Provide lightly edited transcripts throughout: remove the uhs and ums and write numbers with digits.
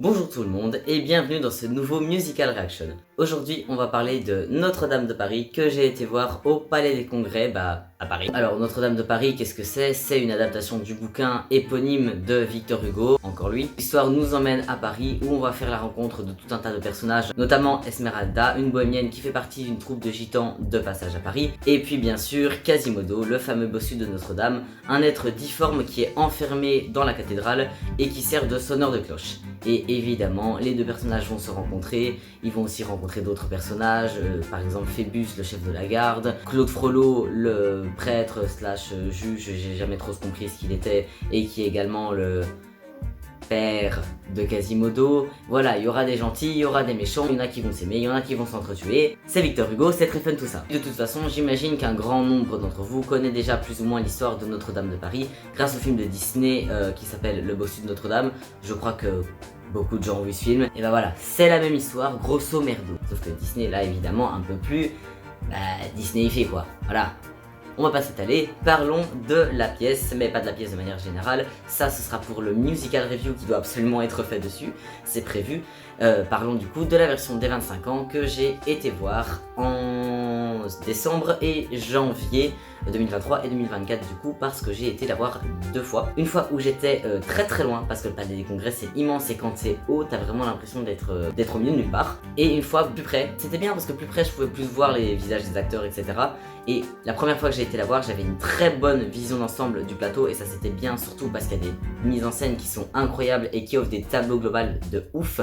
Bonjour tout le monde et bienvenue dans ce nouveau Musical Reaction. Aujourd'hui on va parler de Notre-Dame de Paris que j'ai été voir au Palais des Congrès, à Paris. Alors Notre-Dame de Paris, qu'est-ce que c'est? C'est une adaptation du bouquin éponyme de Victor Hugo, encore lui. L'histoire nous emmène à Paris où on va faire la rencontre de tout un tas de personnages, notamment Esmeralda, une bohémienne qui fait partie d'une troupe de gitans de passage à Paris. Et puis bien sûr Quasimodo, le fameux bossu de Notre-Dame, un être difforme qui est enfermé dans la cathédrale et qui sert de sonneur de cloche. Et évidemment, les deux personnages vont se rencontrer, ils vont aussi rencontrer d'autres personnages, par exemple Phébus, le chef de la garde, Claude Frollo, le prêtre slash juge, j'ai jamais trop compris ce qu'il était, et qui est également le père de Quasimodo. Voilà, il y aura des gentils, il y aura des méchants, il y en a qui vont s'aimer, il y en a qui vont s'entretuer. C'est Victor Hugo, c'est très fun tout ça. De toute façon, j'imagine qu'un grand nombre d'entre vous connaît déjà plus ou moins l'histoire de Notre-Dame de Paris grâce au film de Disney qui s'appelle Le Bossu de Notre-Dame. Je crois que beaucoup de gens ont vu ce film. Et bah voilà, c'est la même histoire, grosso merdo. Sauf que Disney là évidemment un peu plus Disneyfié quoi. Voilà. On va pas s'étaler, parlons de la pièce, mais pas de la pièce de manière générale, ça ce sera pour le musical review qui doit absolument être fait dessus, c'est prévu. Parlons du coup de la version des 25 ans que j'ai été voir en décembre et janvier 2023 et 2024 du coup parce que j'ai été la voir deux fois. Une fois où j'étais très loin parce que le Palais des Congrès c'est immense et quand c'est haut t'as vraiment l'impression d'être au milieu de nulle part. Et une fois plus près, c'était bien parce que plus près je pouvais plus voir les visages des acteurs etc. Et la première fois que j'ai été la voir j'avais une très bonne vision d'ensemble du plateau et ça c'était bien surtout parce qu'il y a des mises en scène qui sont incroyables et qui offrent des tableaux globaux de ouf.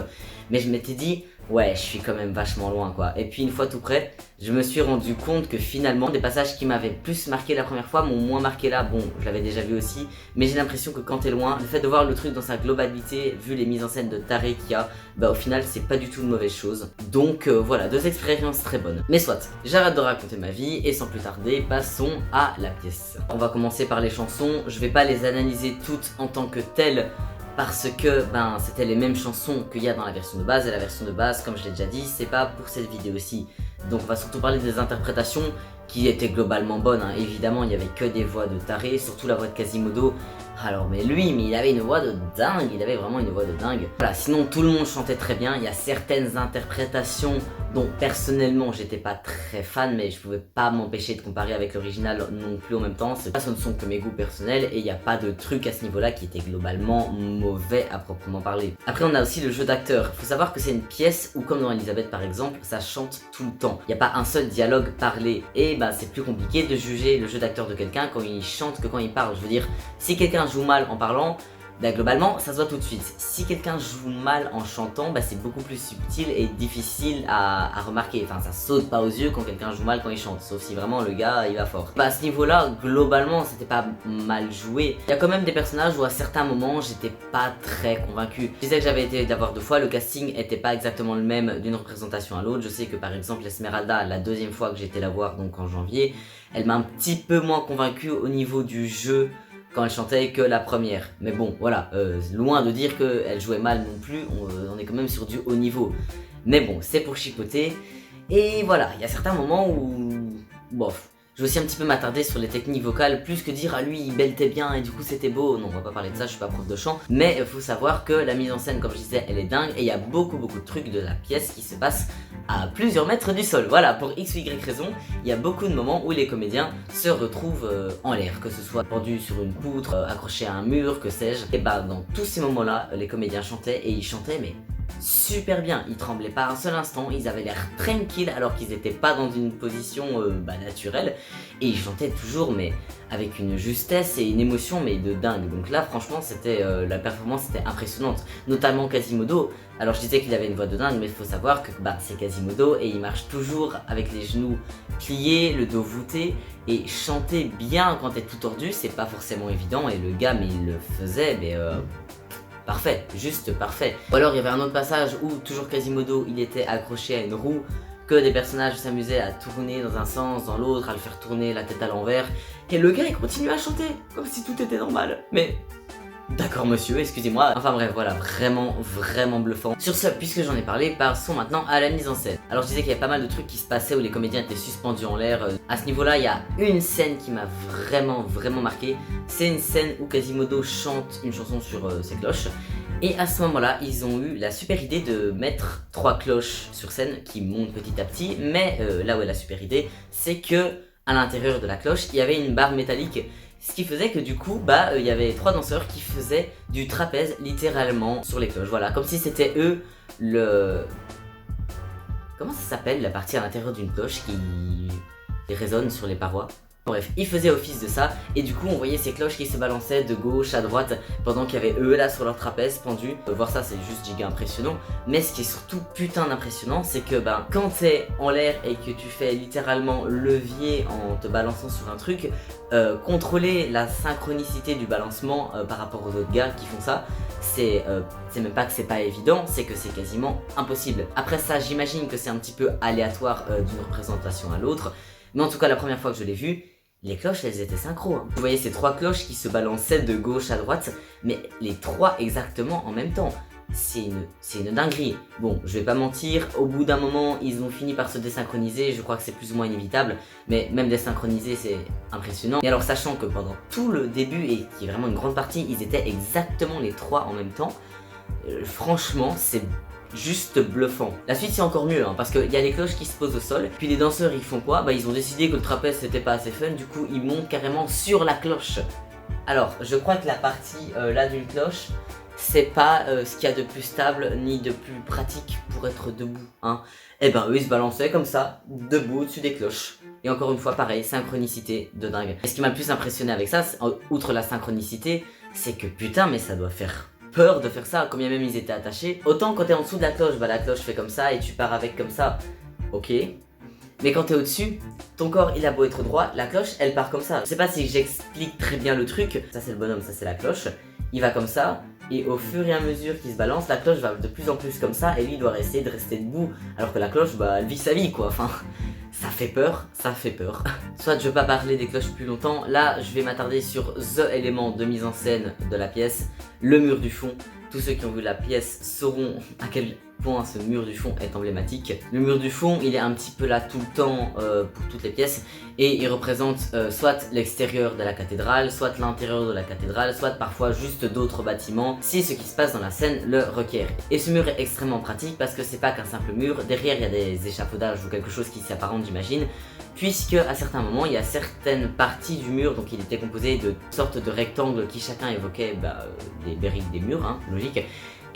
Mais je m'étais dit ouais je suis quand même vachement loin quoi. Et puis une fois tout près je me suis rendu compte que finalement des passages qui m'avaient plus marqué la première fois m'ont moins marqué là. Bon je l'avais déjà vu aussi mais j'ai l'impression que quand t'es loin, le fait de voir le truc dans sa globalité vu les mises en scène de taré qu'il y a, au final c'est pas du tout une mauvaise chose. Donc voilà, deux expériences très bonnes. Mais soit, j'arrête de raconter ma vie et sans plus tarder passons à la pièce. On va commencer par les chansons, je vais pas les analyser toutes en tant que telles parce que c'était les mêmes chansons qu'il y a dans la version de base et la version de base comme je l'ai déjà dit c'est pas pour cette vidéo-ci. Donc on va surtout parler des interprétations qui étaient globalement bonnes hein. Évidemment il y avait que des voix de taré, surtout la voix de Quasimodo. Alors mais il avait une voix de dingue, il avait vraiment une voix de dingue. Voilà, sinon tout le monde chantait très bien, il y a certaines interprétations dont personnellement j'étais pas très fan mais je pouvais pas m'empêcher de comparer avec l'original non plus en même temps. Ce ne sont que mes goûts personnels et il n'y a pas de truc à ce niveau là qui était globalement mauvais à proprement parler. Après on a aussi le jeu d'acteur, faut savoir que c'est une pièce où comme dans Elisabeth par exemple ça chante tout le temps. Il n'y a pas un seul dialogue parlé et c'est plus compliqué de juger le jeu d'acteur de quelqu'un quand il chante que quand il parle. Je veux dire, si quelqu'un joue mal en parlant, globalement ça se voit tout de suite. Si quelqu'un joue mal en chantant, c'est beaucoup plus subtil et difficile à remarquer. Enfin ça saute pas aux yeux quand quelqu'un joue mal quand il chante, sauf si vraiment le gars il va fort. À ce niveau là, globalement c'était pas mal joué. Il y a quand même des personnages où à certains moments j'étais pas très convaincu. Je disais que j'avais été la voir deux fois, le casting était pas exactement le même d'une représentation à l'autre. Je sais que par exemple Esmeralda, la deuxième fois que j'ai été la voir donc en janvier, elle m'a un petit peu moins convaincu au niveau du jeu quand elle chantait que la première. Mais bon, voilà, loin de dire qu'elle jouait mal non plus, on est quand même sur du haut niveau. Mais bon, c'est pour chipoter. Et voilà, il y a certains moments où... bof. Je vais aussi un petit peu m'attarder sur les techniques vocales, plus que dire « Ah lui, il beltait bien et du coup c'était beau ». Non, on va pas parler de ça, je suis pas prof de chant. Mais il faut savoir que la mise en scène, comme je disais, elle est dingue. Et il y a beaucoup de trucs de la pièce qui se passent à plusieurs mètres du sol. Voilà, pour x ou y raison, il y a beaucoup de moments où les comédiens se retrouvent en l'air. Que ce soit pendus sur une poutre, accrochés à un mur, que sais-je. Et dans tous ces moments-là, les comédiens chantaient et ils chantaient mais super bien, ils tremblaient pas un seul instant, ils avaient l'air tranquilles alors qu'ils étaient pas dans une position naturelle et ils chantaient toujours mais avec une justesse et une émotion mais de dingue. Donc là franchement c'était la performance était impressionnante, notamment Quasimodo. Alors je disais qu'il avait une voix de dingue mais il faut savoir que c'est Quasimodo et il marche toujours avec les genoux pliés, le dos voûté et chanter bien quand t'es tout tordu c'est pas forcément évident et le gars mais il le faisait mais parfait, juste parfait. Ou alors il y avait un autre passage où toujours Quasimodo il était accroché à une roue, que des personnages s'amusaient à tourner dans un sens, dans l'autre, à le faire tourner la tête à l'envers. Et le gars il continue à chanter, comme si tout était normal. Mais d'accord monsieur, excusez-moi. Enfin bref, voilà, vraiment bluffant. Sur ce, puisque j'en ai parlé, passons maintenant à la mise en scène. Alors je disais qu'il y avait pas mal de trucs qui se passaient où les comédiens étaient suspendus en l'air. À ce niveau-là, il y a une scène qui m'a vraiment marqué. C'est une scène où Quasimodo chante une chanson sur ses cloches. Et à ce moment-là, ils ont eu la super idée de mettre 3 cloches sur scène qui montent petit à petit, mais là où est la super idée, c'est que à l'intérieur de la cloche, il y avait une barre métallique, ce qui faisait que du coup, il y avait 3 danseurs qui faisaient du trapèze littéralement sur les cloches, voilà, comme si c'était eux le... Comment ça s'appelle la partie à l'intérieur d'une cloche qui résonne sur les parois? Bref, ils faisaient office de ça, et du coup on voyait ces cloches qui se balançaient de gauche à droite pendant qu'il y avait eux là sur leur trapèze pendus. Voir ça c'est juste giga impressionnant, mais ce qui est surtout putain d'impressionnant, c'est que quand t'es en l'air et que tu fais littéralement levier en te balançant sur un truc, contrôler la synchronicité du balancement par rapport aux autres gars qui font ça, c'est même pas que c'est pas évident, c'est que c'est quasiment impossible. Après ça, j'imagine que c'est un petit peu aléatoire d'une représentation à l'autre, mais en tout cas la première fois que je l'ai vu, les cloches, elles étaient synchro. Vous voyez ces 3 cloches qui se balançaient de gauche à droite, mais les 3 exactement en même temps. C'est une dinguerie. Bon, je vais pas mentir, au bout d'un moment, ils ont fini par se désynchroniser, je crois que c'est plus ou moins inévitable, mais même désynchroniser, c'est impressionnant. Et alors, sachant que pendant tout le début, et qui est vraiment une grande partie, ils étaient exactement les 3 en même temps, franchement, c'est juste bluffant. La suite c'est encore mieux, parce qu'il y a les cloches qui se posent au sol, puis les danseurs ils font quoi? Ils ont décidé que le trapèze c'était pas assez fun, du coup ils montent carrément sur la cloche. Alors je crois que la partie là d'une cloche, c'est pas ce qu'il y a de plus stable ni de plus pratique pour être debout, Et eux ils se balançaient comme ça, debout au-dessus des cloches. Et encore une fois pareil, synchronicité de dingue. Et ce qui m'a le plus impressionné avec ça, outre la synchronicité, c'est que putain mais ça doit faire peur de faire ça, combien même ils étaient attachés. Autant quand t'es en dessous de la cloche, la cloche fait comme ça et tu pars avec comme ça, ok. Mais quand t'es au-dessus, ton corps il a beau être droit, la cloche elle part comme ça. Je sais pas si j'explique très bien le truc. Ça c'est le bonhomme, ça c'est la cloche. Il va comme ça, et au fur et à mesure qu'il se balance, la cloche va de plus en plus comme ça, et lui il doit essayer de rester debout. Alors que la cloche, elle vit sa vie quoi, ça fait peur, ça fait peur. Soit je vais pas parler des cloches plus longtemps, là je vais m'attarder sur the élément de mise en scène de la pièce, le mur du fond. Tous ceux qui ont vu la pièce sauront à quel point ce mur du fond est emblématique. Le mur du fond, il est un petit peu là tout le temps pour toutes les pièces, et il représente soit l'extérieur de la cathédrale, soit l'intérieur de la cathédrale, soit parfois juste d'autres bâtiments, si ce qui se passe dans la scène le requiert. Et ce mur est extrêmement pratique parce que c'est pas qu'un simple mur, derrière il y a des échafaudages ou quelque chose qui s'y apparente j'imagine, puisque à certains moments il y a certaines parties du mur, donc il était composé de sortes de rectangles qui chacun évoquaient des briques des murs, logique.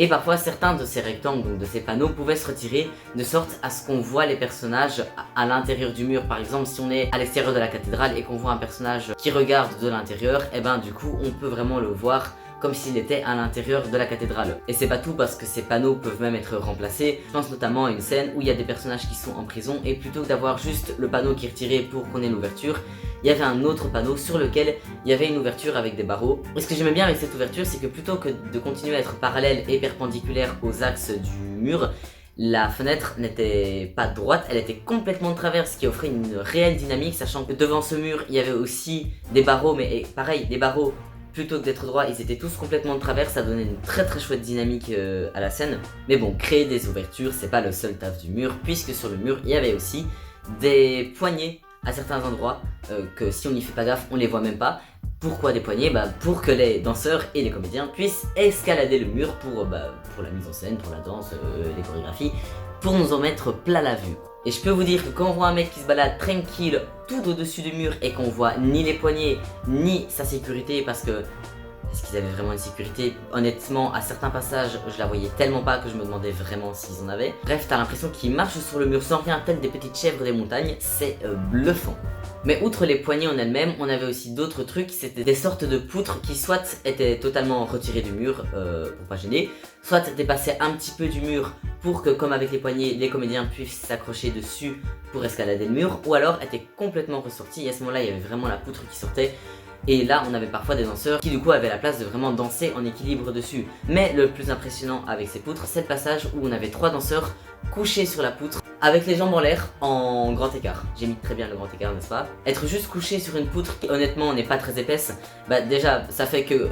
Et parfois certains de ces rectangles, donc de ces panneaux, pouvaient se retirer de sorte à ce qu'on voit les personnages à l'intérieur du mur. Par exemple, si on est à l'extérieur de la cathédrale et qu'on voit un personnage qui regarde de l'intérieur, du coup on peut vraiment le voir comme s'il était à l'intérieur de la cathédrale. Et c'est pas tout parce que ces panneaux peuvent même être remplacés. Je pense notamment à une scène où il y a des personnages qui sont en prison et plutôt que d'avoir juste le panneau qui est retiré pour qu'on ait l'ouverture, il y avait un autre panneau sur lequel il y avait une ouverture avec des barreaux. Et ce que j'aimais bien avec cette ouverture, c'est que plutôt que de continuer à être parallèle et perpendiculaire aux axes du mur, la fenêtre n'était pas droite, elle était complètement de travers, ce qui offrait une réelle dynamique, sachant que devant ce mur, il y avait aussi des barreaux, mais pareil, des barreaux, plutôt que d'être droits, ils étaient tous complètement de travers, ça donnait une très très chouette dynamique à la scène. Mais bon, créer des ouvertures, c'est pas le seul taf du mur, puisque sur le mur, il y avait aussi des poignées à certains endroits, que si on n'y fait pas gaffe, on les voit même pas. Pourquoi des poignées? Pour que les danseurs et les comédiens puissent escalader le mur pour la mise en scène, pour la danse, les chorégraphies, pour nous en mettre plein la vue. Et je peux vous dire que quand on voit un mec qui se balade tranquille tout au-dessus du mur et qu'on voit ni les poignets ni sa sécurité, parce que est-ce qu'ils avaient vraiment une sécurité? Honnêtement, à certains passages, je la voyais tellement pas que je me demandais vraiment s'ils en avaient. Bref, t'as l'impression qu'ils marchent sur le mur sans rien, telles des petites chèvres des montagnes, c'est bluffant. Mais outre les poignées en elles-mêmes, on avait aussi d'autres trucs, c'était des sortes de poutres qui soit étaient totalement retirées du mur pour pas gêner, soit dépassaient un petit peu du mur pour que, comme avec les poignées, les comédiens puissent s'accrocher dessus pour escalader le mur, ou alors étaient complètement ressorties, et à ce moment-là, il y avait vraiment la poutre qui sortait. Et là, on avait parfois des danseurs qui du coup avaient la place de vraiment danser en équilibre dessus. Mais le plus impressionnant avec ces poutres, c'est le passage où on avait 3 danseurs couchés sur la poutre avec les jambes en l'air en grand écart. J'ai mis très bien le grand écart, n'est-ce pas? Être juste couché sur une poutre qui honnêtement n'est pas très épaisse, bah déjà ça fait que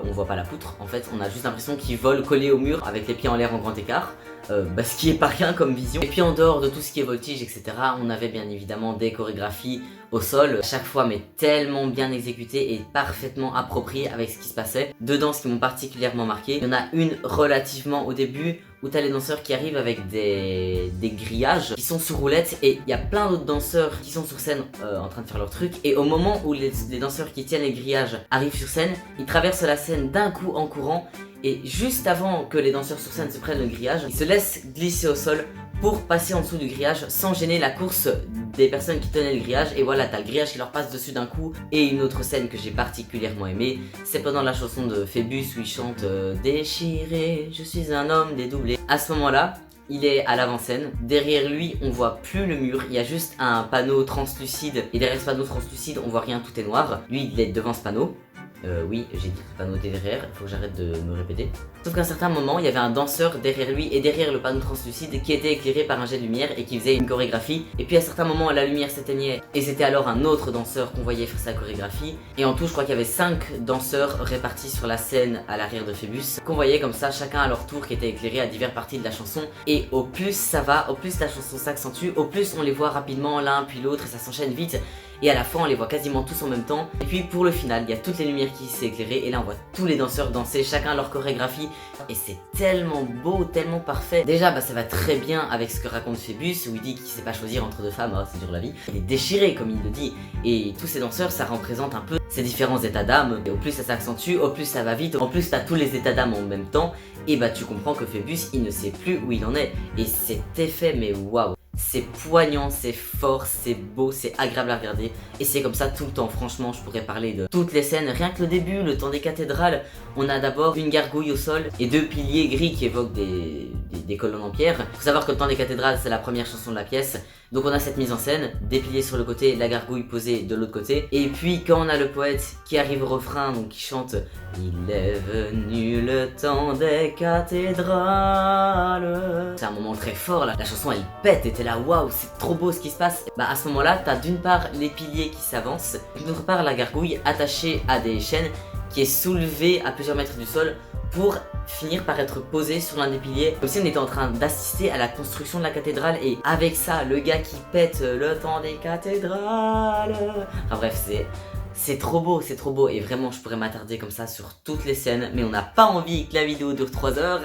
on voit pas la poutre en fait, on a juste l'impression qu'il vole collé au mur avec les pieds en l'air en grand écart. Bah, ce qui est pas rien comme vision. Et puis en dehors de tout ce qui est voltige, etc., on avait bien évidemment des chorégraphies au sol, chaque fois mais tellement bien exécutées et parfaitement appropriées avec ce qui se passait. Deux danses qui m'ont particulièrement marqué. Il y en a une relativement au début où t'as les danseurs qui arrivent avec des grillages qui sont sur roulette, et il y a plein d'autres danseurs qui sont sur scène en train de faire leur truc, et au moment où les danseurs qui tiennent les grillages arrivent sur scène, ils traversent la scène d'un coup en courant, et juste avant que les danseurs sur scène se prennent le grillage, ils se laissent glisser au sol pour passer en dessous du grillage sans gêner la course des personnes qui tenaient le grillage. Et voilà, t'as le grillage qui leur passe dessus d'un coup. Et une autre scène que j'ai particulièrement aimée, c'est pendant la chanson de Phébus où il chante déchiré, je suis un homme dédoublé. À ce moment-là, il est à l'avant-scène, derrière lui on voit plus le mur, il y a juste un panneau translucide, et derrière ce panneau translucide on voit rien, tout est noir. Lui il est devant ce panneau. Oui, j'ai dit que le panneau était derrière, il faut que j'arrête de me répéter. Sauf qu'à un certain moment, il y avait un danseur derrière lui et derrière le panneau translucide qui était éclairé par un jet de lumière et qui faisait une chorégraphie. Et puis à un certain moment, la lumière s'éteignait et c'était alors un autre danseur qu'on voyait faire sa chorégraphie. Et en tout, je crois qu'il y avait 5 danseurs répartis sur la scène à l'arrière de Phébus, qu'on voyait comme ça, chacun à leur tour, qui étaient éclairés à diverses parties de la chanson. Et au plus ça va, au plus la chanson s'accentue, au plus on les voit rapidement l'un puis l'autre et ça s'enchaîne vite. Et à la fin on les voit quasiment tous en même temps. Et puis pour le final, il y a toutes les lumières qui s'est éclairées et là on voit tous les danseurs danser, chacun leur chorégraphie. Et c'est tellement beau, tellement parfait. Déjà bah ça va très bien avec ce que raconte Phébus où il dit qu'il sait pas choisir entre deux femmes, oh, c'est dur la vie. Il est déchiré comme il le dit. Et tous ces danseurs ça représente un peu ces différents états d'âme. Et au plus ça s'accentue, au plus ça va vite, en plus t'as tous les états d'âme en même temps. Et bah tu comprends que Phébus il ne sait plus où il en est. Et cet effet mais waouh, c'est poignant, c'est fort, c'est beau, c'est agréable à regarder. Et c'est comme ça tout le temps, franchement je pourrais parler de toutes les scènes. Rien que le début, le temps des cathédrales, on a d'abord une gargouille au sol et 2 piliers gris qui évoquent des colonnes en pierre. Faut savoir que le temps des cathédrales c'est la première chanson de la pièce. Donc on a cette mise en scène, des piliers sur le côté, la gargouille posée de l'autre côté. Et puis quand on a le poète qui arrive au refrain, donc qui chante il est venu le temps des cathédrales. C'est un moment très fort là, la chanson elle pète et t'es là waouh c'est trop beau ce qui se passe. Bah à ce moment là t'as d'une part les piliers qui s'avancent, d'autre part la gargouille attachée à des chaînes qui est soulevée à plusieurs mètres du sol pour finir par être posé sur l'un des piliers, comme si on était en train d'assister à la construction de la cathédrale. Et avec ça le gars qui pète le temps des cathédrales, enfin bref c'est trop beau, c'est trop beau. Et vraiment je pourrais m'attarder comme ça sur toutes les scènes, mais on n'a pas envie que la vidéo dure 3 heures.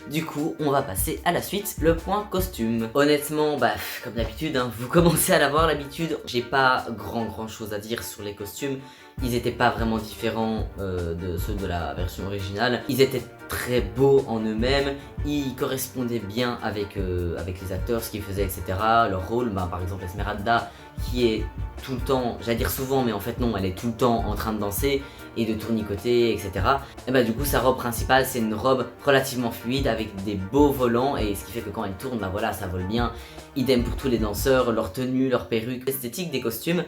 Du coup on va passer à la suite, le point costume. Honnêtement bah comme d'habitude hein, vous commencez à l'avoir l'habitude, j'ai pas grand chose à dire sur les costumes. Ils étaient pas vraiment différents de ceux de la version originale. Ils étaient très beaux en eux-mêmes. Ils correspondaient bien avec les acteurs, ce qu'ils faisaient, etc. Leur rôle, bah, par exemple Esmeralda, qui est tout le temps, j'allais dire souvent, mais en fait non, elle est tout le temps en train de danser et de tournicoter, etc. Et bah du coup sa robe principale c'est une robe relativement fluide avec des beaux volants, et ce qui fait que quand elle tourne, bah voilà, ça vole bien. Idem pour tous les danseurs, leur tenue, leur perruque, l'esthétique des costumes.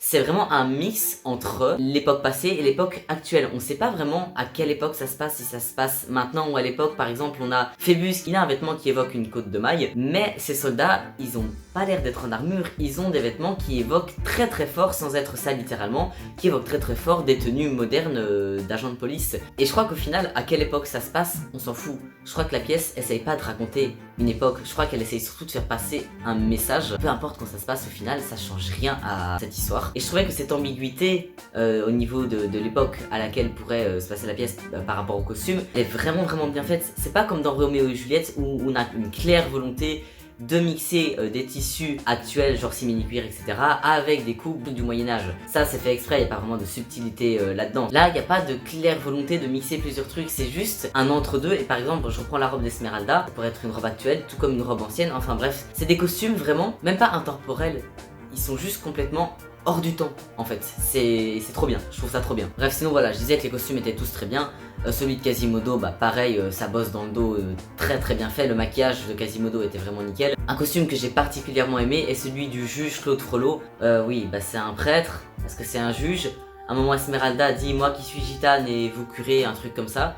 C'est vraiment un mix entre l'époque passée et l'époque actuelle. On sait pas vraiment à quelle époque ça se passe, si ça se passe maintenant ou à l'époque. Par exemple, on a Phébus, il a un vêtement qui évoque une côte de maille, mais ces soldats, ils ont pas l'air d'être en armure, ils ont des vêtements qui évoquent très fort, sans être ça littéralement, qui évoquent très fort des tenues modernes d'agents de police. Et je crois qu'au final, à quelle époque ça se passe, on s'en fout. Je crois que la pièce essaye pas de raconter une époque, je crois qu'elle essaye surtout de faire passer un message. Peu importe quand ça se passe, au final, ça change rien à cette histoire. Et je trouvais que cette ambiguïté au niveau de l'époque à laquelle pourrait se passer la pièce par rapport au costume, elle est vraiment bien faite. C'est pas comme dans Roméo et Juliette où on a une claire volonté de mixer des tissus actuels genre simili-cuir etc avec des coupes du Moyen-Âge. Ça c'est fait exprès, il n'y a pas vraiment de subtilité là-dedans. Là il n'y a pas de claire volonté de mixer plusieurs trucs, c'est juste un entre-deux. Et par exemple je reprends la robe d'Esmeralda, ça pourrait être une robe actuelle tout comme une robe ancienne, enfin bref. C'est des costumes vraiment, même pas intemporels, ils sont juste complètement hors du temps en fait, c'est trop bien, je trouve ça trop bien. Bref sinon voilà, je disais que les costumes étaient tous très bien. Celui de Quasimodo, bah pareil, ça bosse dans le dos, très bien fait. Le maquillage de Quasimodo était vraiment nickel. Un costume que j'ai particulièrement aimé est celui du juge Claude Frollo. Oui, bah c'est un prêtre, parce que c'est un juge. À un moment Esmeralda dit moi qui suis gitane et vous curé, un truc comme ça.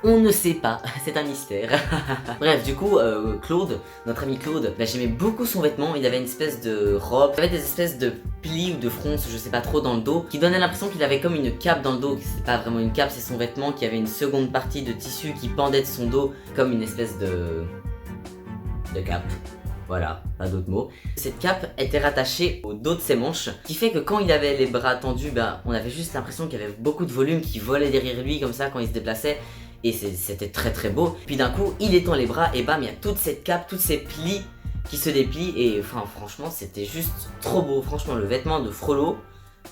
On ne sait pas, c'est un mystère. Bref, du coup, Claude, notre ami Claude, bah, j'aimais beaucoup son vêtement. Il avait une espèce de robe, il avait des espèces de plis ou de fronces, je sais pas trop, dans le dos, qui donnait l'impression qu'il avait comme une cape dans le dos. C'est pas vraiment une cape, c'est son vêtement qui avait une seconde partie de tissu qui pendait de son dos, comme une espèce de cape. Voilà, pas d'autres mots. Cette cape était rattachée au dos de ses manches, qui fait que quand il avait les bras tendus, ben, on avait juste l'impression qu'il y avait beaucoup de volume qui volait derrière lui comme ça quand il se déplaçait. Et c'était très très beau. Puis d'un coup, il étend les bras et bam, il y a toute cette cape, tous ces plis qui se déplient. Et enfin, franchement, c'était juste trop beau. Franchement, le vêtement de Frollo,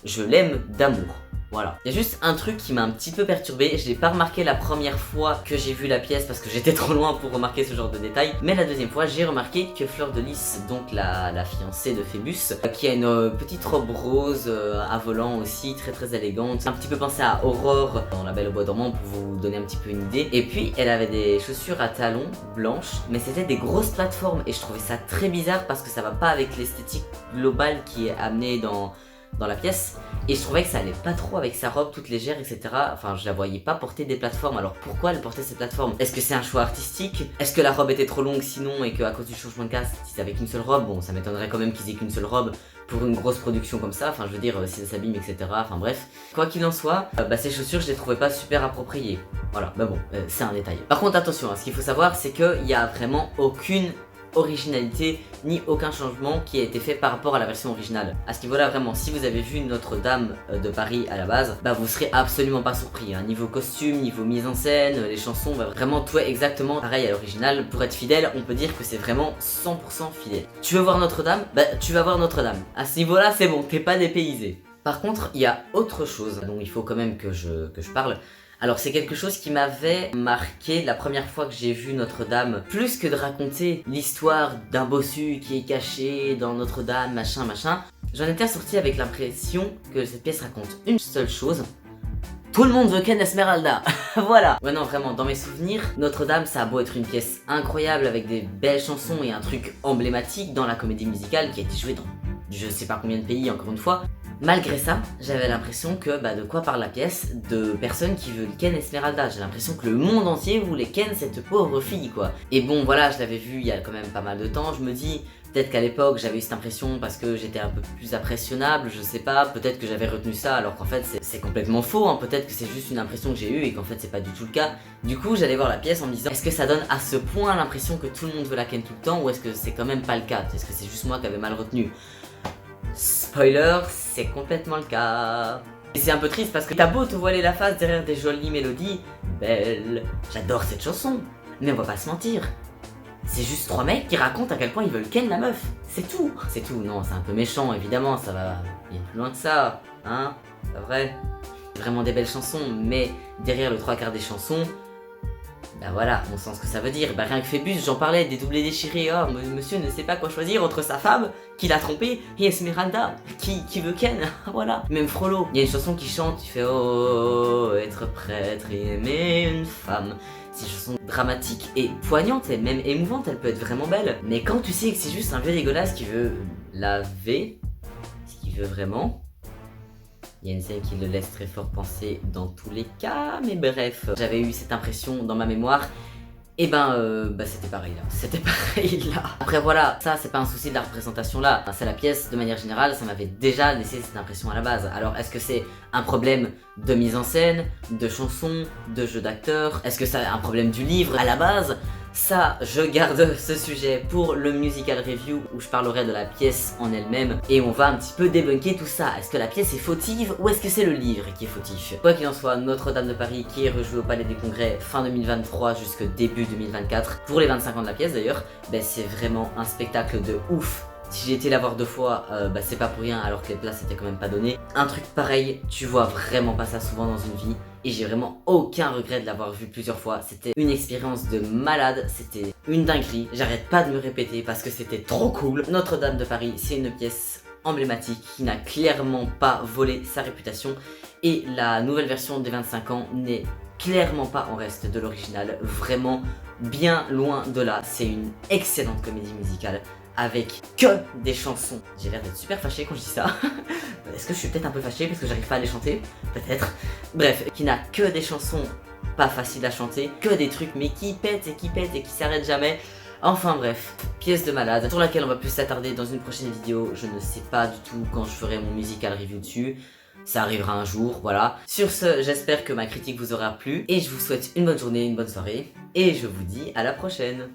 je l'aime d'amour. Voilà. Il y a juste un truc qui m'a un petit peu perturbé. Je l'ai pas remarqué la première fois que j'ai vu la pièce parce que j'étais trop loin pour remarquer ce genre de détails. Mais la deuxième fois, j'ai remarqué que Fleur de Lys, donc la fiancée de Phébus, qui a une petite robe rose à volant aussi, très très élégante. Un petit peu pensé à Aurore dans La Belle au Bois dormant pour vous donner un petit peu une idée. Et puis, elle avait des chaussures à talons blanches, mais c'était des grosses plateformes. Et je trouvais ça très bizarre parce que ça va pas avec l'esthétique globale qui est amenée dans la pièce, et je trouvais que ça allait pas trop avec sa robe toute légère, etc. Enfin, je la voyais pas porter des plateformes. Alors pourquoi elle portait ces plateformes? Est-ce que c'est un choix artistique? Est-ce que la robe était trop longue sinon, et qu'à cause du changement de cast, si c'était avec une seule robe, bon, ça m'étonnerait quand même qu'ils aient qu'une seule robe pour une grosse production comme ça. Enfin, je veux dire, si ça s'abîme, etc. Enfin bref, quoi qu'il en soit, ces chaussures, je les trouvais pas super appropriées. Voilà, bah bon, c'est un détail. Par contre, attention, hein, ce qu'il faut savoir, c'est qu'il y a vraiment aucune originalité ni aucun changement qui a été fait par rapport à la version originale. À ce niveau là, vraiment, si vous avez vu Notre-Dame de Paris à la base, bah vous serez absolument pas surpris, hein. Niveau costume, niveau mise en scène, les chansons, bah vraiment tout est exactement pareil à l'original. Pour être fidèle, on peut dire que c'est vraiment 100% fidèle. Tu veux voir Notre-Dame? Bah tu vas voir Notre-Dame. À ce niveau là, c'est bon, t'es pas dépaysé. Par contre, il y a autre chose dont il faut quand même que je parle. Alors c'est quelque chose qui m'avait marqué la première fois que j'ai vu Notre-Dame. Plus que de raconter l'histoire d'un bossu qui est caché dans Notre-Dame, machin, j'en étais ressorti avec l'impression que cette pièce raconte une seule chose. Tout le monde veut Ken Esmeralda. Voilà. Ouais non, vraiment, dans mes souvenirs, Notre-Dame, ça a beau être une pièce incroyable avec des belles chansons et un truc emblématique dans la comédie musicale qui a été jouée dans je sais pas combien de pays, encore une fois. Malgré ça, j'avais l'impression que, de quoi parle la pièce? De personnes qui veulent Ken Esmeralda. J'ai l'impression que le monde entier voulait Ken cette pauvre fille, quoi. Et bon, voilà, je l'avais vu il y a quand même pas mal de temps. Je me dis, peut-être qu'à l'époque, j'avais eu cette impression parce que j'étais un peu plus impressionnable, je sais pas. Peut-être que j'avais retenu ça alors qu'en fait, c'est complètement faux, hein. Peut-être que c'est juste une impression que j'ai eue et qu'en fait, c'est pas du tout le cas. Du coup, j'allais voir la pièce en me disant, est-ce que ça donne à ce point l'impression que tout le monde veut la Ken tout le temps, ou est-ce que c'est quand même pas le cas? Est-ce que c'est juste moi qui avais mal retenu? Spoiler, c'est complètement le cas. Et c'est un peu triste parce que t'as beau te voiler la face derrière des jolies mélodies, belle, j'adore cette chanson, mais on va pas se mentir. C'est juste trois mecs qui racontent à quel point ils veulent ken la meuf. C'est tout. C'est tout, non, c'est un peu méchant, évidemment, ça va bien plus loin que ça, hein, c'est vrai. C'est vraiment des belles chansons, mais derrière le trois quarts des chansons, bah voilà, on sent ce que ça veut dire. Bah rien que Phébus, j'en parlais, des doublés déchirés. Oh, monsieur ne sait pas quoi choisir entre sa femme, qui l'a trompé, et Esmeralda, qui veut Ken. Voilà. Même Frollo, il y a une chanson qui chante, il fait oh, être prêtre et aimer une femme. C'est une chanson dramatique et poignante, et même émouvante, elle peut être vraiment belle. Mais quand tu sais que c'est juste un vieux dégueulasse qui veut laver, ce qu'il veut vraiment... Il y a une scène qui le laisse très fort penser dans tous les cas, mais bref. J'avais eu cette impression dans ma mémoire, et c'était pareil là. C'était pareil là. Après voilà, ça c'est pas un souci de la représentation là. C'est la pièce de manière générale, ça m'avait déjà laissé cette impression à la base. Alors est-ce que c'est un problème de mise en scène, de chansons, de jeu d'acteur? Est-ce que c'est un problème du livre à la base? Ça, je garde ce sujet pour le musical review où je parlerai de la pièce en elle-même et on va un petit peu débunker tout ça. Est-ce que la pièce est fautive ou est-ce que c'est le livre qui est fautif? Quoi qu'il en soit, Notre-Dame de Paris qui est rejouée au Palais des Congrès fin 2023 jusqu'au début 2024 pour les 25 ans de la pièce d'ailleurs, c'est vraiment un spectacle de ouf. Si j'ai été la voir deux fois, c'est pas pour rien alors que les places étaient quand même pas données. Un truc pareil, tu vois vraiment pas ça souvent dans une vie. Et j'ai vraiment aucun regret de l'avoir vu plusieurs fois. C'était une expérience de malade, c'était une dinguerie. J'arrête pas de me répéter parce que c'était trop cool. Notre-Dame de Paris, c'est une pièce emblématique qui n'a clairement pas volé sa réputation. Et la nouvelle version des 25 ans n'est clairement pas en reste de l'original. Vraiment bien loin de là. C'est une excellente comédie musicale avec que des chansons. J'ai l'air d'être super fâché quand je dis ça. Est-ce que je suis peut-être un peu fâché parce que j'arrive pas à les chanter? Peut-être. Bref, qui n'a que des chansons pas facile à chanter, que des trucs mais qui pètent et qui s'arrêtent jamais. Enfin bref, pièce de malade, sur laquelle on va plus s'attarder dans une prochaine vidéo. Je ne sais pas du tout quand je ferai mon musical review dessus. Ça arrivera un jour, voilà. Sur ce, j'espère que ma critique vous aura plu. Et je vous souhaite une bonne journée, une bonne soirée. Et je vous dis à la prochaine.